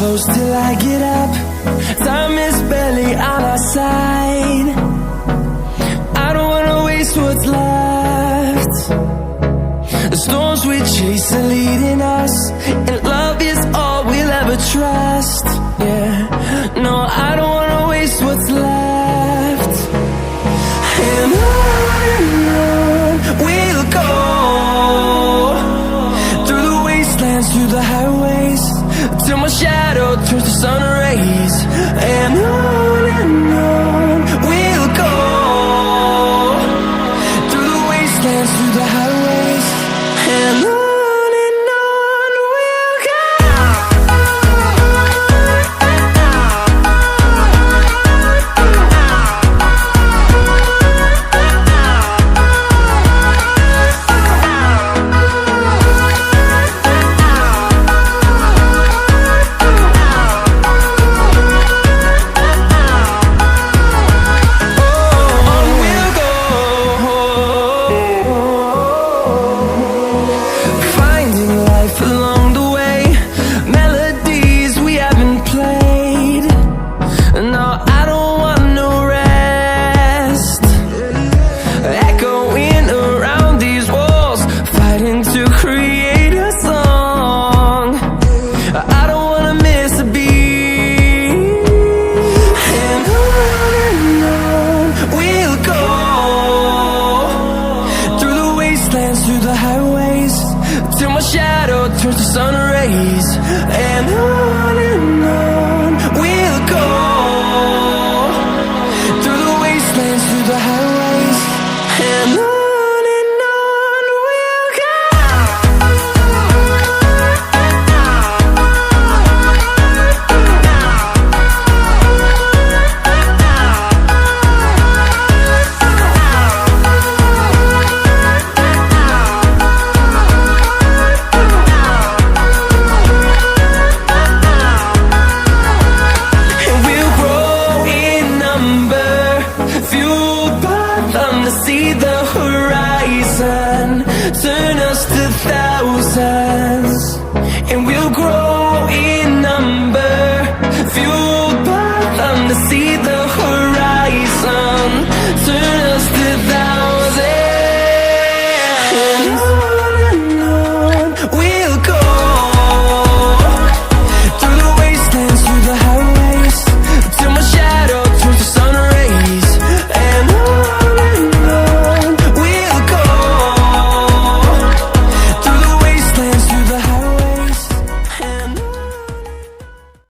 close till I get up. Time is barely on our side. I don't wanna waste what's left. The storms we chase are leading us, and love is all we'll ever trust. Yeah, no, I don't wanna waste what's left. And on we'll go, through the wastelands, through the highways, till my shadow turns to sun rays. And on we'll go, through the wastelands, through the highways, and on we'll go. Through the highways, till my shadow turns to sun rays. And on we'll go, through the wastelands, through the highways, and on we'll go. See the horizon, turn us to thousands, and we'll grow in number, fueled by them to see the